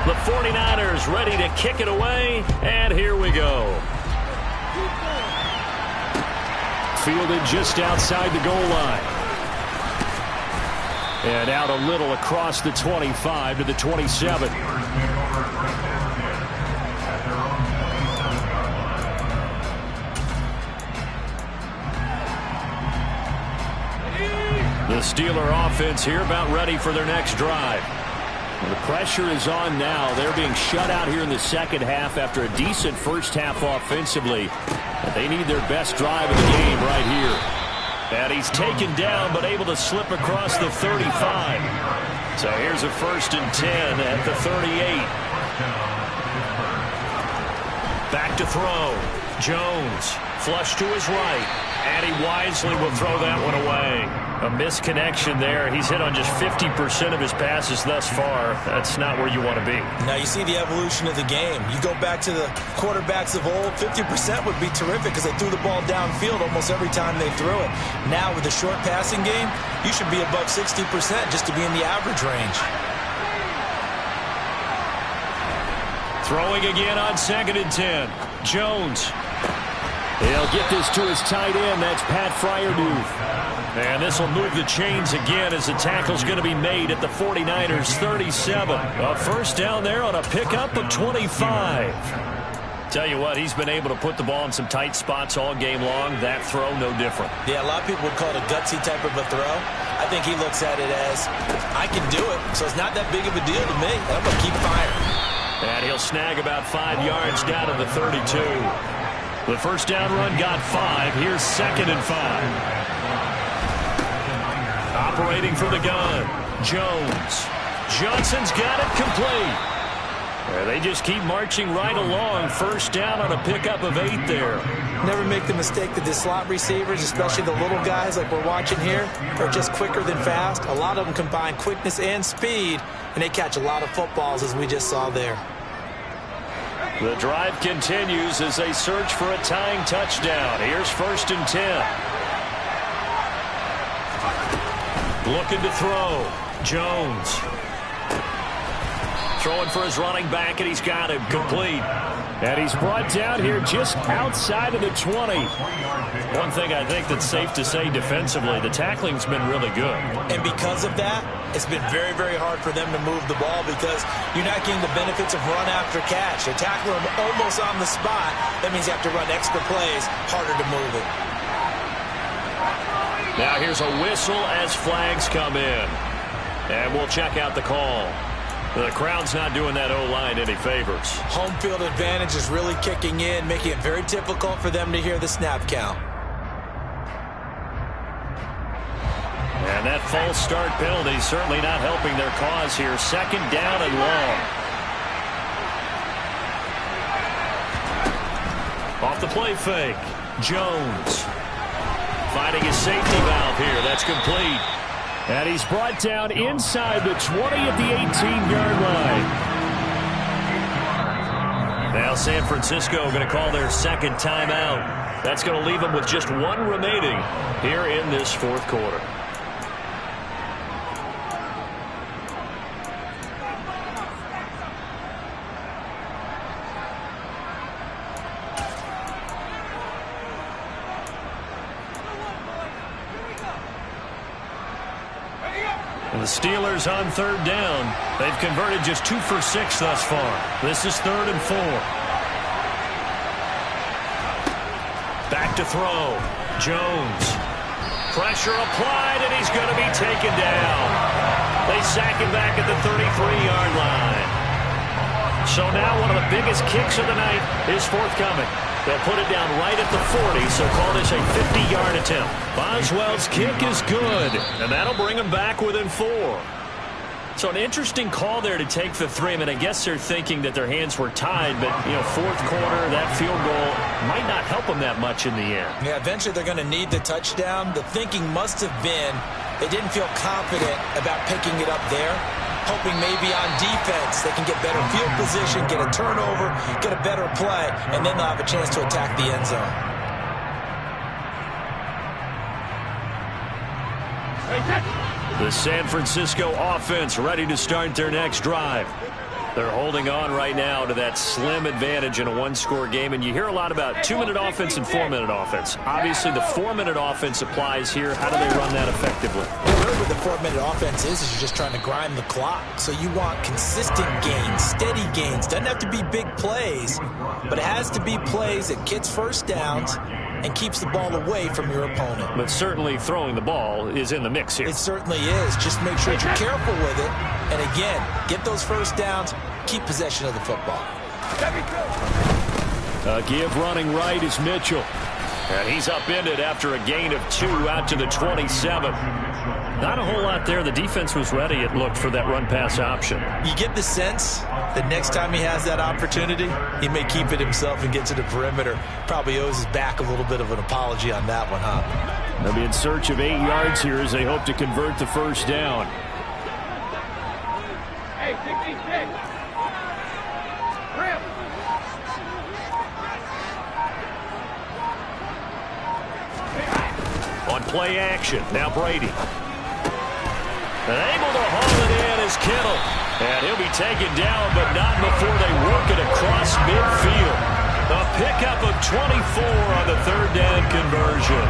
The 49ers ready to kick it away, and here we go. Fielded just outside the goal line. And out a little across the 25 to the 27. The Steeler offense here about ready for their next drive. The pressure is on now. They're being shut out here in the second half after a decent first half offensively. But they need their best drive of the game right here. And he's taken down but able to slip across the 35. So here's a 1st and 10 at the 38. Back to throw. Jones flush to his right. And he wisely will throw that one away. A misconnection there. He's hit on just 50% of his passes thus far. That's not where you want to be. Now you see the evolution of the game. You go back to the quarterbacks of old, 50% would be terrific because they threw the ball downfield almost every time they threw it. Now with the short passing game, you should be above 60% just to be in the average range. Throwing again on 2nd and 10. Jones. He'll get this to his tight end. That's Pat Fryermuth. And this will move the chains again as the tackle's going to be made at the 49ers 37. A first down there on a pickup of 25. Tell you what, he's been able to put the ball in some tight spots all game long. That throw, no different. Yeah, a lot of people would call it a gutsy type of a throw. I think he looks at it as, I can do it, so it's not that big of a deal to me. I'm going to keep firing. And he'll snag about 5 yards down to the 32. The first down run got 5. Here's 2nd and 5. Operating from the gun, Jones. Johnson's got it complete. They just keep marching right along. First down on a pickup of 8 there. Never make the mistake that the slot receivers, especially the little guys like we're watching here, are just quicker than fast. A lot of them combine quickness and speed, and they catch a lot of footballs as we just saw there. The drive continues as they search for a tying touchdown. Here's 1st and 10. Looking to throw. Jones. Throwing for his running back, and he's got him complete. And he's brought down here just outside of the 20. One thing I think that's safe to say defensively, the tackling's been really good. And because of that, it's been very, very hard for them to move the ball because you're not getting the benefits of run after catch. They're tackling them almost on the spot. That means you have to run extra plays, harder to move it. Now here's a whistle as flags come in. And we'll check out the call. The crowd's not doing that O-line any favors. Home field advantage is really kicking in, making it very difficult for them to hear the snap count. And that false start penalty certainly not helping their cause here. 2nd down and long. Off the play fake. Jones. finding his safety valve here. That's complete. And he's brought down inside the 20 at the 18-yard line. Now San Francisco going to call their second timeout. That's going to leave them with just one remaining here in this fourth quarter. The Steelers on third down. They've converted just 2 for 6 thus far. This is 3rd and 4. Back to throw. Jones. Pressure applied, and he's going to be taken down. They sack him back at the 33-yard line. So now one of the biggest kicks of the night is forthcoming. They'll put it down right at the 40, so call this a 50-yard attempt. Boswell's kick is good, and that'll bring them back within 4. So an interesting call there to take the 3. I mean, I guess they're thinking that their hands were tied, but, you know, fourth quarter, that field goal might not help them that much in the end. Yeah, eventually they're going to need the touchdown. The thinking must have been they didn't feel confident about picking it up there, hoping maybe on defense they can get better field position, get a turnover, get a better play, and then they'll have a chance to attack the end zone. The San Francisco offense ready to start their next drive. They're holding on right now to that slim advantage in a one-score game, and you hear a lot about 2-minute offense and 4-minute offense. Obviously, the 4-minute offense applies here. How do they run that effectively? Well, really what the 4-minute offense is you're just trying to grind the clock. So you want consistent gains, steady gains. Doesn't have to be big plays, but it has to be plays that gets first downs and keeps the ball away from your opponent. But certainly throwing the ball is in the mix here. It certainly is. Just make sure that you're careful with it. And again, get those first downs, keep possession of the football. Give running right is Mitchell. And he's upended after a gain of 2 out to the 27. Not a whole lot there. The defense was ready, it looked, for that run-pass option. You get the sense that next time he has that opportunity, he may keep it himself and get to the perimeter. Probably owes his back a little bit of an apology on that one, huh? They'll be in search of 8 yards here as they hope to convert the first down. Hey, 66. On play action, now Brady. And able to haul it in is Kittle. And he'll be taken down, but not before they work it across midfield. A pickup of 24 on the third down conversion.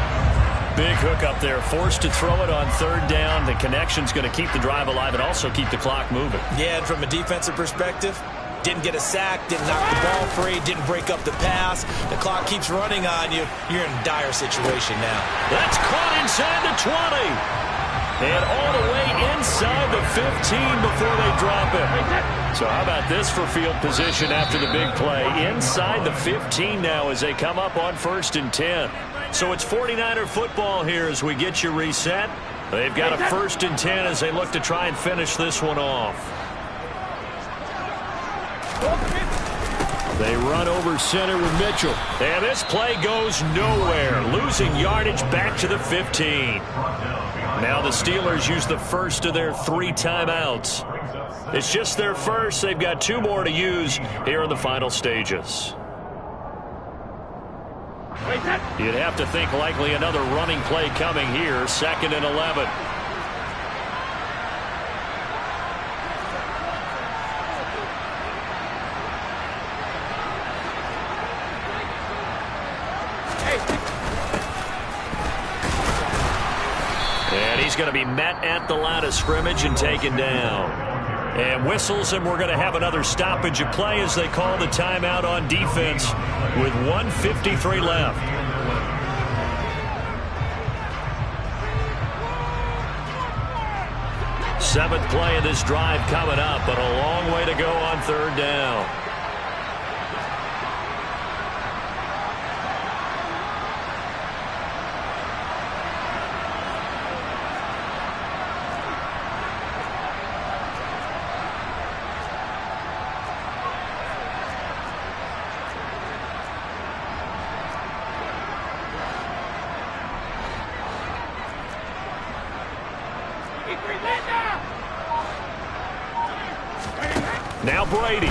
Big hook up there, forced to throw it on third down. The connection's going to keep the drive alive and also keep the clock moving. Yeah, and from a defensive perspective, didn't get a sack, didn't knock the ball free, didn't break up the pass. The clock keeps running on you. You're in a dire situation now. That's caught inside the 20. And all the way inside the 15 before they drop it. So how about this for field position after the big play? Inside the 15 now as they come up on 1st and 10. So it's 49er football here as we get you reset. They've got a 1st and 10 as they look to try and finish this one off. They run over center with Mitchell. And this play goes nowhere. Losing yardage back to the 15. Now the Steelers use the first of their 3 timeouts. It's just their first. They've got 2 more to use here in the final stages. You'd have to think likely another running play coming here. 2nd and 11. And he's going to be met at the line of scrimmage and taken down. And whistles, and we're going to have another stoppage of play as they call the timeout on defense with 1:53 left. Seventh play of this drive coming up, but a long way to go on third down. Now Brady.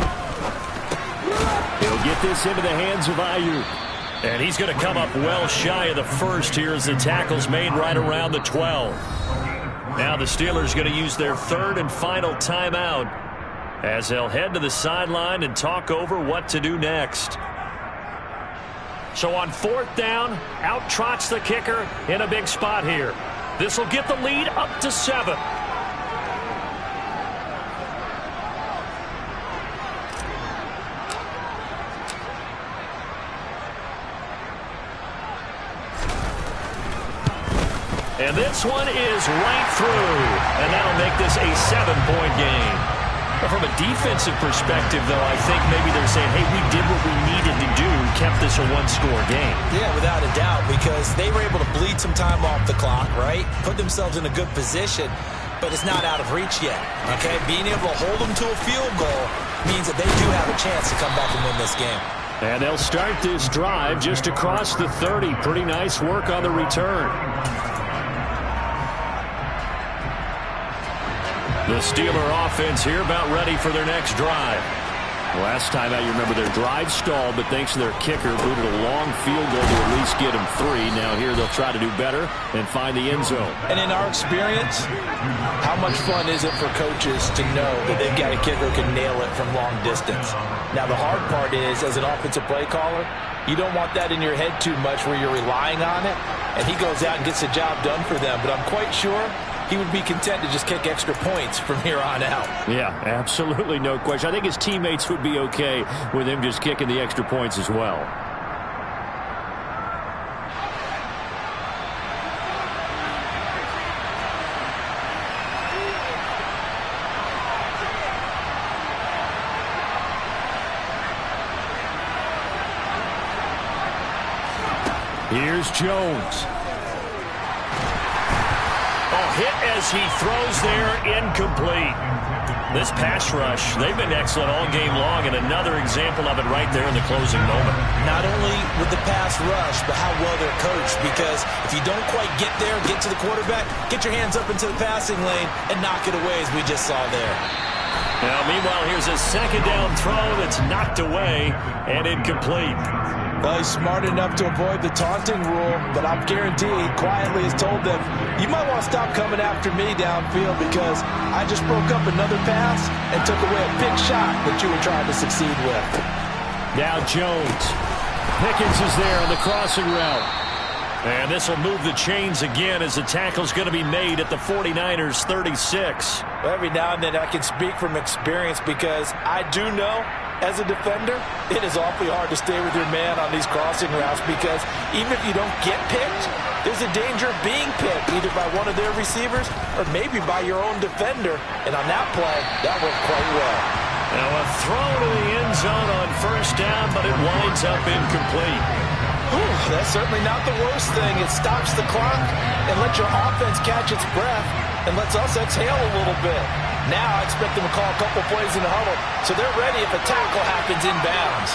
He'll get this into the hands of Ayuk. And he's going to come up well shy of the first here as the tackle's made right around the 12. Now the Steelers going to use their third and final timeout as they'll head to the sideline and talk over what to do next. So on fourth down, out trots the kicker in a big spot here. This will get the lead up to 7. And this one is right through. And that'll make this a 7-point game. But from a defensive perspective, though, I think maybe they're saying, hey, we did what we needed to do, kept this a one-score game. Yeah, without a doubt, because they were able to bleed some time off the clock, right? Put themselves in a good position, but it's not out of reach yet, okay? Being able to hold them to a field goal means that they do have a chance to come back and win this game. And they'll start this drive just across the 30. Pretty nice work on the return. The Steeler offense here about ready for their next drive. Last time out, you remember their drive stalled, but thanks to their kicker, booted a long field goal to at least get them 3. Now here they'll try to do better and find the end zone. And in our experience, how much fun is it for coaches to know that they've got a kicker who can nail it from long distance? Now the hard part is, as an offensive play caller, you don't want that in your head too much where you're relying on it, and he goes out and gets the job done for them. But I'm quite sure he would be content to just kick extra points from here on out. Yeah, absolutely no question. I think his teammates would be okay with him just kicking the extra points as well. Here's Jones. Hit as he throws there, incomplete. This pass rush, they've been excellent all game long, and another example of it right there in the closing moment. Not only with the pass rush, but how well they're coached, because if you don't quite get there, get to the quarterback, get your hands up into the passing lane and knock it away, as we just saw there. Now, meanwhile, here's a second down throw that's knocked away and incomplete. Well, he's smart enough to avoid the taunting rule, but I'm guaranteed he quietly has told them, you might want to stop coming after me downfield because I just broke up another pass and took away a big shot that you were trying to succeed with. Now Jones. Pickens is there on the crossing route. And this will move the chains again as the tackle's going to be made at the 49ers 36. Every now and then I can speak from experience because I do know, as a defender, it is awfully hard to stay with your man on these crossing routes because even if you don't get picked, there's a danger of being picked either by one of their receivers or maybe by your own defender. And on that play, that worked quite well. Now a throw to the end zone on first down, but it winds up incomplete. Whew, that's certainly not the worst thing. It stops the clock and lets your offense catch its breath and lets us exhale a little bit. Now I expect them to call a couple plays in the huddle, so they're ready if a tackle happens inbounds.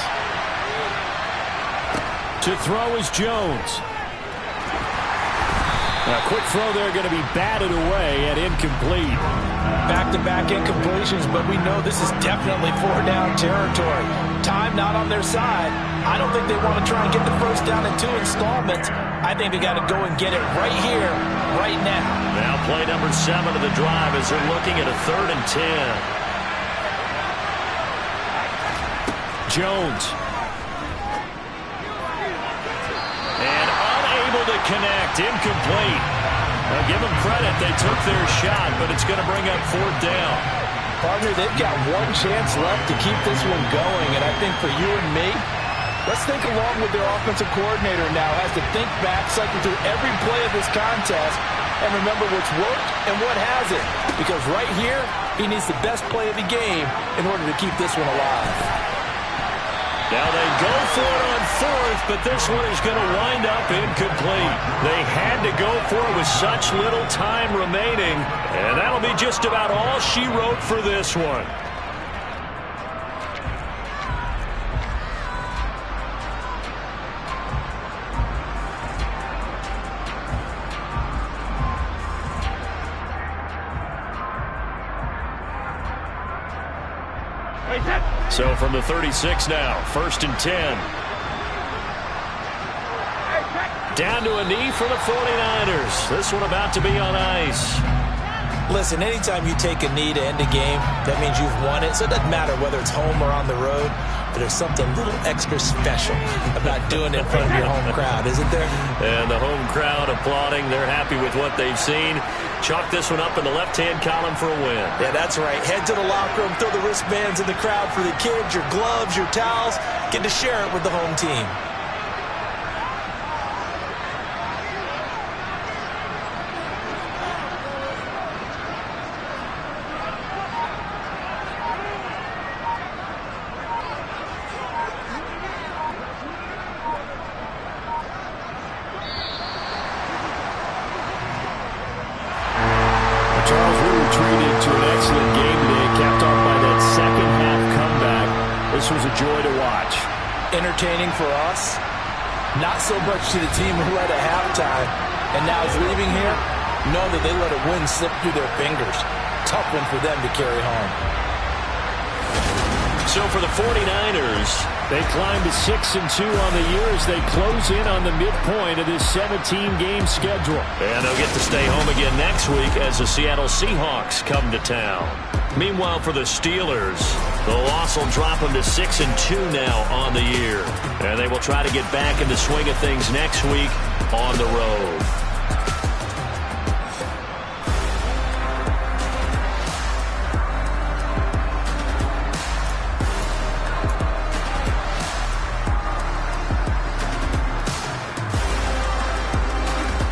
To throw is Jones. A quick throw there going to be batted away and incomplete. Back-to-back incompletions, but we know this is definitely 4-down territory. Time not on their side. I don't think they want to try and get the first down in 2 installments. I think they got to go and get it right here, right now. Now play number 7 of the drive as they're looking at a 3rd and 10. Jones. And unable to connect, incomplete. Now give them credit, they took their shot, but it's going to bring up 4th down. Partner, they've got one chance left to keep this one going, and I think for you and me, let's think along with their offensive coordinator now, has to think back, cycle through every play of this contest, and remember what's worked and what hasn't. Because right here, he needs the best play of the game in order to keep this one alive. Now they go for it on 4th, but this one is going to wind up incomplete. They had to go for it with such little time remaining, and that'll be just about all she wrote for this one. So from the 36 now, 1st and 10. Down to a knee for the 49ers. This one about to be on ice. Listen, anytime you take a knee to end a game, that means you've won it. So it doesn't matter whether it's home or on the road, but there's something a little extra special about doing it in front of your home crowd, isn't there? And the home crowd applauding. They're happy with what they've seen. Chalk this one up in the left-hand column for a win. Yeah, that's right. Head to the locker room, throw the wristbands in the crowd for the kids, your gloves, your towels. Get to share it with the home team. Charles, we were treated to an excellent game today, capped off by that second-half comeback. This was a joy to watch. Entertaining for us, not so much to the team who led at halftime and now is leaving here. Know that they let a win slip through their fingers. Tough one for them to carry home. So for the 49ers, they climb to 6-2 on the year as they close in on the midpoint of this 17-game schedule. And they'll get to stay home again next week as the Seattle Seahawks come to town. Meanwhile, for the Steelers, the loss will drop them to 6-2 now on the year. And they will try to get back in the swing of things next week on the road.